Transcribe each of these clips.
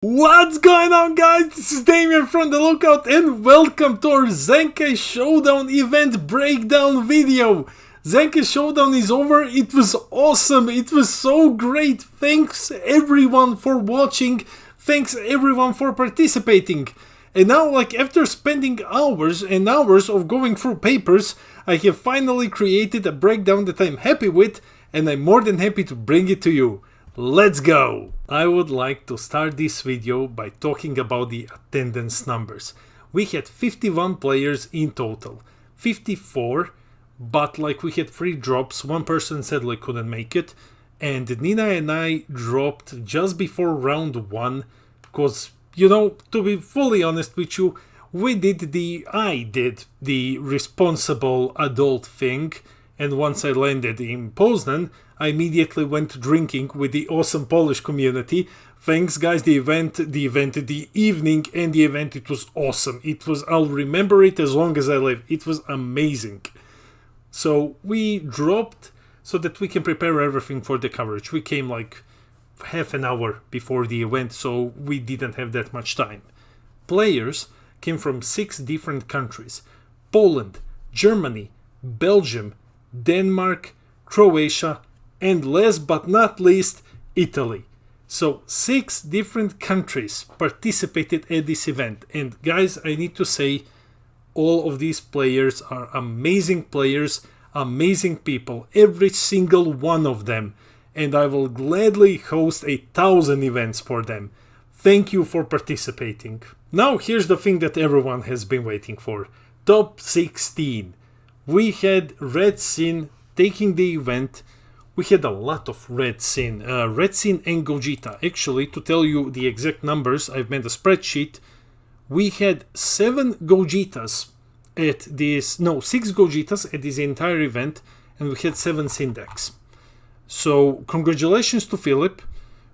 What's going on, guys? This is Damien from The Lookout and welcome to our Zenkai Showdown event breakdown video. Zenkai Showdown is over. It was awesome. It was so great. Thanks everyone for watching. Thanks everyone for participating. And now, after spending hours and hours of going through papers, I have finally created a breakdown that I'm happy with, and I'm more than happy to bring it to you. Let's go! I would like to start this video by talking about the attendance numbers. We had 51 players in total. 54, but we had 3 drops. One person said couldn't make it. And Nina and I dropped just before round 1. Because, to be fully honest with you, I did the responsible adult thing. And once I landed in Poznan, I immediately went drinking with the awesome Polish community. Thanks, guys. The evening and the event, it was awesome. I'll remember it as long as I live. It was amazing. So we dropped so that we can prepare everything for the coverage. We came half an hour before the event, so we didn't have that much time. Players came from 6 different countries: Poland, Germany, Belgium, Denmark, Croatia, and last but not least, Italy. So 6 different countries participated at this event. And guys, I need to say, all of these players are amazing players, amazing people, every single one of them. And I will gladly host 1,000 events for them. Thank you for participating. Now here's the thing that everyone has been waiting for. Top 16. We had Red Sin taking the event. We had a lot of Red Sin and Gogeta. Actually, to tell you the exact numbers, I've made a spreadsheet. We had 7 Gogetas at this, no, 6 Gogetas at this entire event, and we had 7 Syndax. So, congratulations to Philip,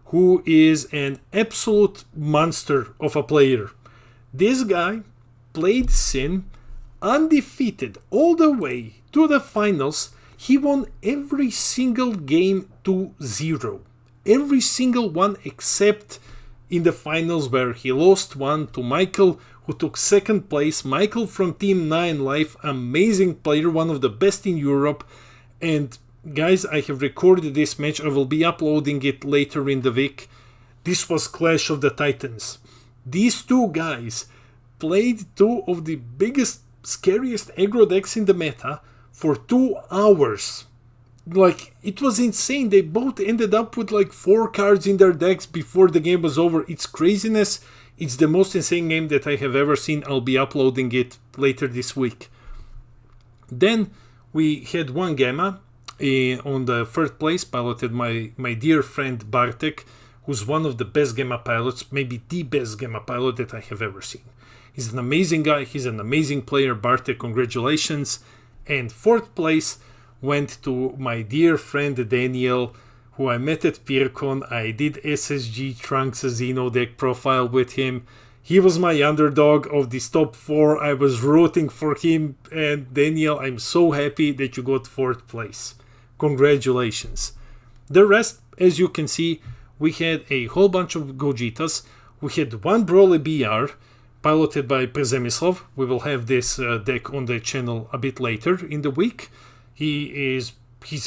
who is an absolute monster of a player. This guy played Sin undefeated all the way to the finals. He won every single game 2-0. Every single one except in the finals where he lost one to Michael, who took 2nd place. Michael from Team 9 Life, amazing player, one of the best in Europe. And guys, I have recorded this match. I will be uploading it later in the week. This was Clash of the Titans. These 2 guys played 2 of the biggest, scariest aggro decks in the meta for 2 hours. It was insane. They both ended up with 4 cards in their decks before the game was over. It's craziness. It's the most insane game that I have ever seen. I'll be uploading it later this week. Then we had one Gamma on the 3rd place, piloted my dear friend Bartek, who's one of the best Gamma pilots, maybe the best Gamma pilot that I have ever seen. He's an amazing guy. He's an amazing player. Bartek, congratulations. And 4th place went to my dear friend Daniel, who I met at PeerCon. I did SSG Trunks Xeno deck profile with him. He was my underdog of this top 4. I was rooting for him. And Daniel, I'm so happy that you got 4th place. Congratulations. The rest, as you can see, we had a whole bunch of Gogetas. We had one Broly BR, piloted by Przemysław. We will have this deck on the channel a bit later in the week. He's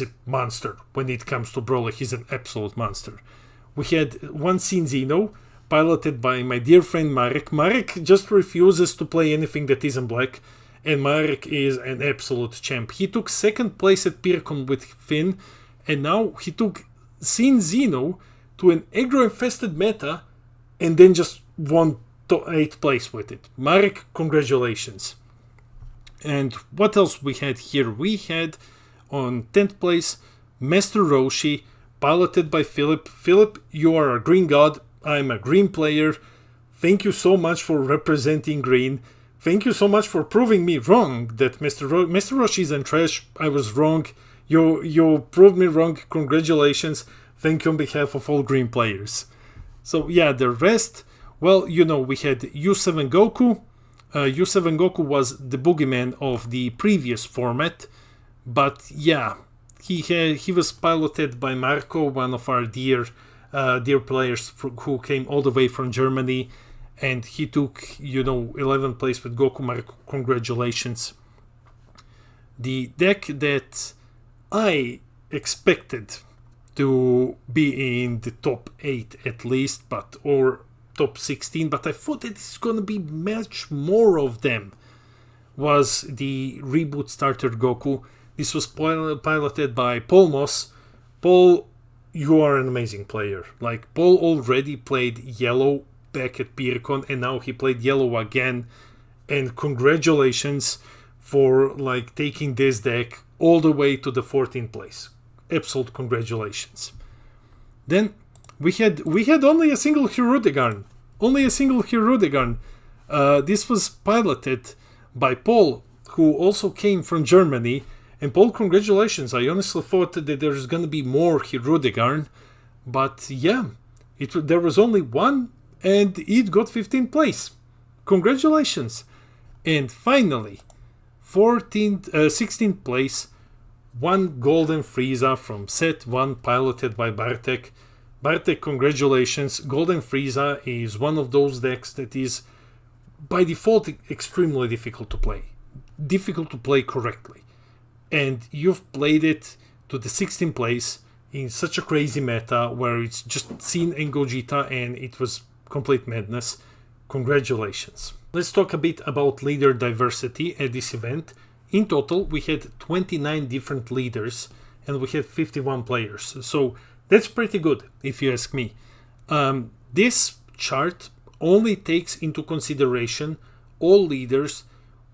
a monster when it comes to Broly. He's an absolute monster. We had one Xeno, piloted by my dear friend Marek. Marek just refuses to play anything that isn't black, and Marek is an absolute champ. He took 2nd place at PeerCon with Finn, and now he took Xeno to an aggro-infested meta, and then just won 8th place with it. Marek, congratulations. And what else we had here? We had on 10th place Master Roshi, piloted by Philip. Philip, you are a green god. I'm a green player. Thank you so much for representing green. Thank you so much for proving me wrong that Master Roshi isn't trash. I was wrong. You proved me wrong. Congratulations. Thank you on behalf of all green players. So yeah, the rest, well, we had U7 Goku. U7 Goku was the boogeyman of the previous format. But yeah, he was piloted by Marco, one of our dear dear players who came all the way from Germany, and he took, 11th place with Goku. Marco, congratulations. The deck that I expected to be in the top 8 at least, or top 16, but I thought it's gonna be much more of them, was the Reboot Starter Goku. This was piloted by Paul Moss. Paul, you are an amazing player. Like, Paul already played yellow back at PyraCon, and now he played yellow again, and congratulations for like taking this deck all the way to the 14th place. Absolute congratulations. Then we had only a single Hirudegarn. This was piloted by Paul, who also came from Germany. And Paul, congratulations. I honestly thought that there's gonna be more Hirudegarn, but yeah, there was only one, and it got 15th place. Congratulations. And finally, 16th place, one Golden Frieza from set 1, piloted by Bartek. Bartek, congratulations. Golden Frieza is one of those decks that is by default extremely difficult to play. Difficult to play correctly. And you've played it to the 16th place in such a crazy meta where it's just Sin and Gogeta, and it was complete madness. Congratulations. Let's talk a bit about leader diversity at this event. In total, we had 29 different leaders and we had 51 players. So that's pretty good, if you ask me. This chart only takes into consideration all leaders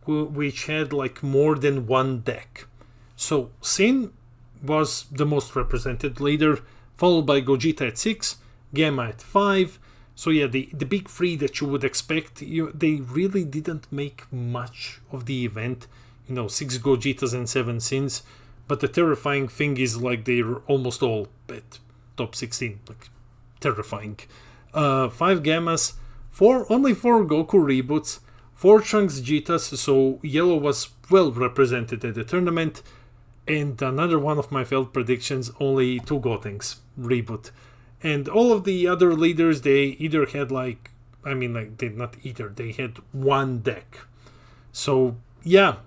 which had like more than one deck. So Sin was the most represented leader, followed by Gogeta at 6, Gamma at 5. So yeah, the big three that you would expect, they really didn't make much of the event. 6 Gogetas and 7 Sins. But the terrifying thing is like they're almost all at top 16. Like, terrifying. 5 Gammas, only 4 Goku reboots, 4 Trunks Getas, so yellow was well represented at the tournament. And another one of my failed predictions, only 2 Gotenks reboot. And all of the other leaders, they either had they had one deck. So yeah,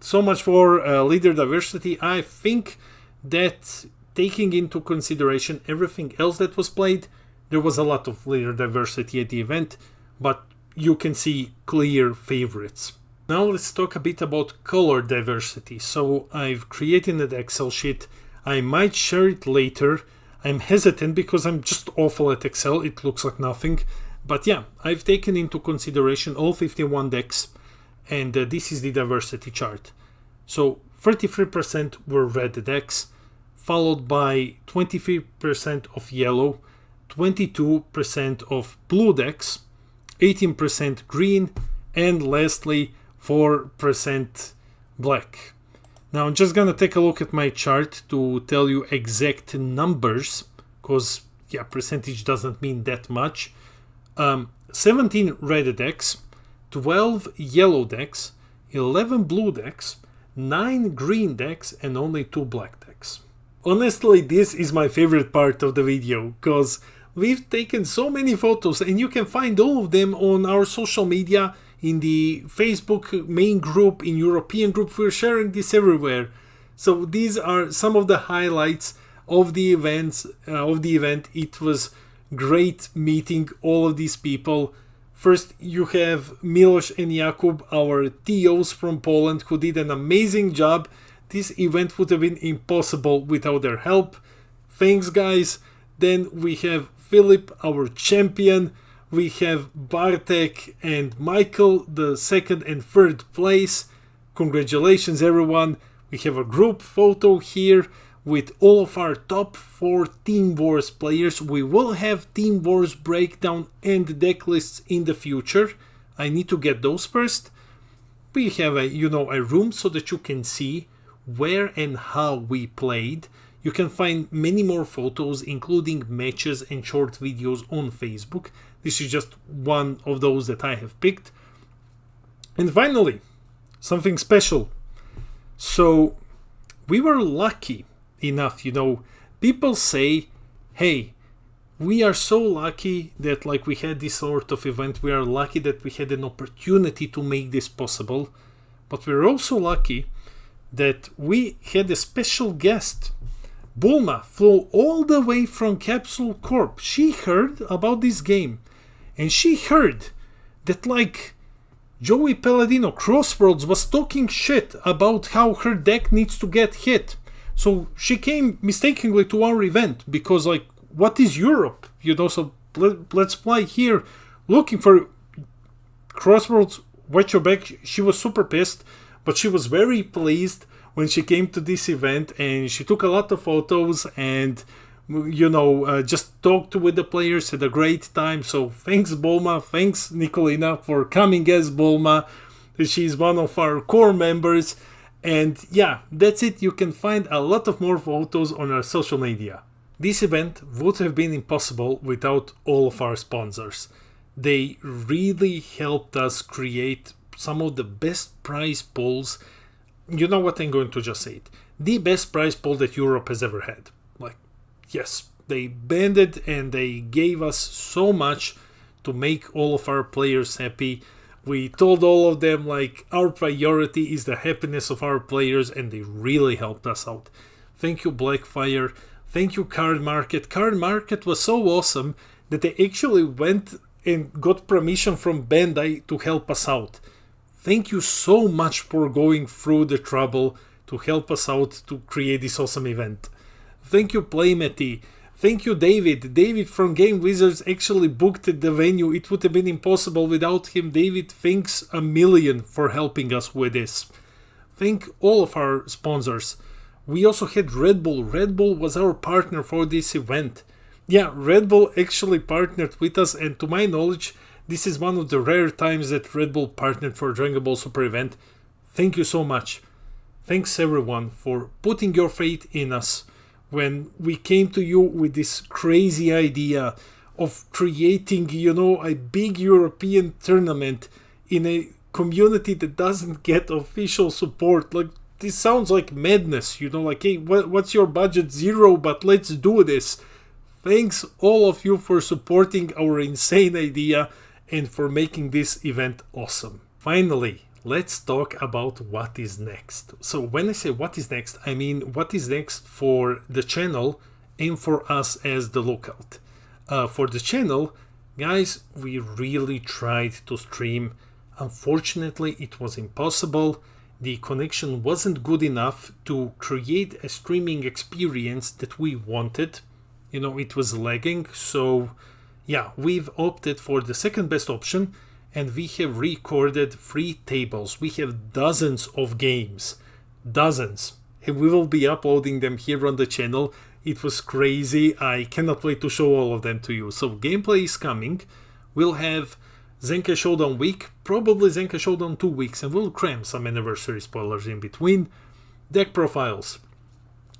so much for leader diversity. I think that taking into consideration everything else that was played, there was a lot of leader diversity at the event, but you can see clear favorites. Now let's talk a bit about color diversity. So I've created an Excel sheet. I might share it later. I'm hesitant because I'm just awful at Excel. It looks like nothing. But yeah, I've taken into consideration all 51 decks, and this is the diversity chart. So 33% were red decks, followed by 23% of yellow, 22% of blue decks, 18% green, and lastly 4% black. Now I'm just gonna take a look at my chart to tell you exact numbers, because yeah, percentage doesn't mean that much. 17 red decks, 12 yellow decks, 11 blue decks, 9 green decks, and only 2 black decks. Honestly, this is my favorite part of the video, because we've taken so many photos, and you can find all of them on our social media, in the Facebook main group, in European group. We're sharing this everywhere. So these are some of the highlights of the event. It was great meeting all of these people. First, you have Milos and Jakub, our TOs from Poland, who did an amazing job. This event would have been impossible without their help. Thanks, guys. Then we have Philip, our champion. We have Bartek and Michael, the 2nd and 3rd place. Congratulations, everyone. We have a group photo here with all of our top 4 Team Wars players. We will have Team Wars breakdown and deck lists in the future. I need to get those first. We have a room so that you can see where and how we played. You can find many more photos, including matches and short videos on Facebook. This is just one of those that I have picked. And finally, something special. So we were lucky enough, people say, hey, We are so lucky that like we had this sort of event. We are lucky that we had an opportunity to make this possible. But we're also lucky that we had a special guest. Bulma flew all the way from Capsule Corp. She heard about this game. And she heard that like Joey Palladino Crossworlds was talking shit about how her deck needs to get hit. So she came mistakenly to our event because like, what is Europe? So let's fly here looking for Crossworlds, watch your back. She was super pissed, but she was very pleased when she came to this event, and she took a lot of photos and just talked with the players, had a great time. So thanks Bulma, thanks Nicolina for coming as Bulma. She's one of our core members. And yeah, that's it. You can find a lot of more photos on our social media. This event would have been impossible without all of our sponsors. They really helped us create some of the best prize pools. You know what, I'm going to just say it. The best prize pool that Europe has ever had. Like, yes, they banded and they gave us so much to make all of our players happy. We told all of them like our priority is the happiness of our players, and they really helped us out. Thank you Blackfire. Thank you Card Market. Card Market was so awesome that they actually went and got permission from Bandai to help us out. Thank you so much for going through the trouble to help us out to create this awesome event. Thank you Playmety. Thank you David. David from Game Wizards actually booked the venue. It would have been impossible without him. David, thanks a million for helping us with this. Thank all of our sponsors. We also had Red Bull. Red Bull was our partner for this event. Yeah, Red Bull actually partnered with us, and to my knowledge, this is one of the rare times that Red Bull partnered for Dragon Ball Super event. Thank you so much. Thanks everyone for putting your faith in us when we came to you with this crazy idea of creating, a big European tournament in a community that doesn't get official support. Like, this sounds like madness, like, hey, what's your budget? 0, but let's do this. Thanks all of you for supporting our insane idea and for making this event awesome. Finally, let's talk about what is next. So when I say what is next, I mean what is next for the channel and for us as the Lookout. For the channel, guys, we really tried to stream. Unfortunately, it was impossible. The connection wasn't good enough to create a streaming experience that we wanted. It was lagging. So yeah, we've opted for the second best option, and we have recorded 3 tables. We have dozens of games. Dozens. And we will be uploading them here on the channel. It was crazy. I cannot wait to show all of them to you. So gameplay is coming. We'll have Zenkai Showdown week, probably Zenkai Showdown 2 weeks, and we'll cram some anniversary spoilers in between. Deck profiles.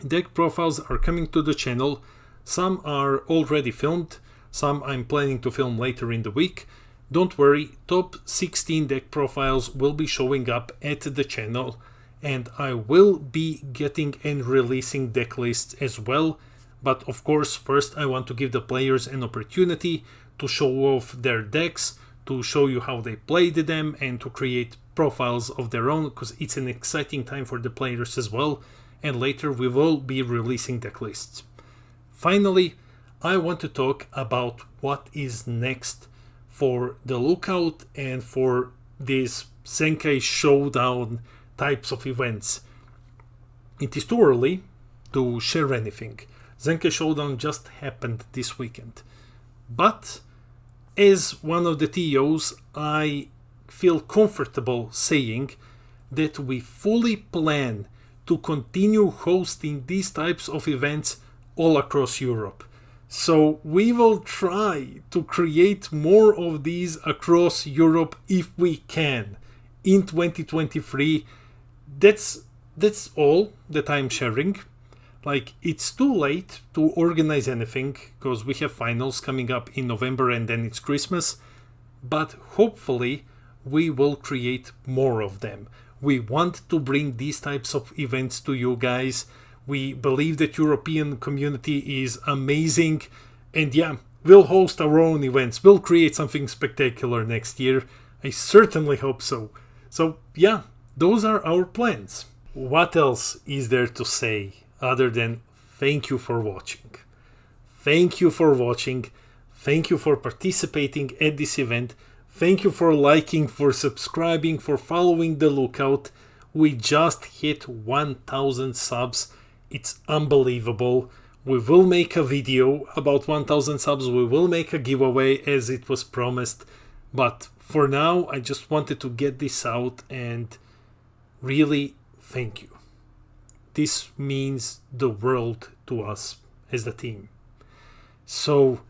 Deck profiles are coming to the channel. Some are already filmed. Some I'm planning to film later in the week. Don't worry, top 16 deck profiles will be showing up at the channel, and I will be getting and releasing deck lists as well. But of course, first I want to give the players an opportunity to show off their decks, to show you how they played them, and to create profiles of their own, because it's an exciting time for the players as well. And later we will be releasing deck lists. Finally, I want to talk about what is next for the Lookout and for these Zenkai Showdown types of events. It is too early to share anything. Zenkai Showdown just happened this weekend. But as one of the TOs, I feel comfortable saying that we fully plan to continue hosting these types of events all across Europe. So we will try to create more of these across Europe if we can in 2023. That's all that I'm sharing. Like, it's too late to organize anything because we have finals coming up in November and then it's Christmas. But hopefully we will create more of them. We want to bring these types of events to you guys. We believe that European community is amazing, and yeah, We'll host our own events. We'll create something spectacular next year. I certainly hope so. So yeah, those are our plans. What else is there to say other than thank you for watching? Thank you for watching. Thank you for participating at this event. Thank you for liking, for subscribing, for following the lookout. We just hit 1,000 subs. It's unbelievable. We will make a video about 1,000 subs. We will make a giveaway as it was promised. But for now, I just wanted to get this out and really thank you. This means the world to us as the team. So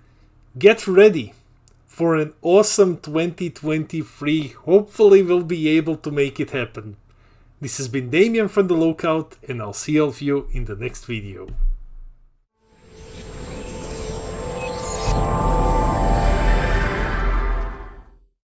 get ready for an awesome 2023. Hopefully we'll be able to make it happen. This has been Damien from The Lookout, and I'll see all of you in the next video.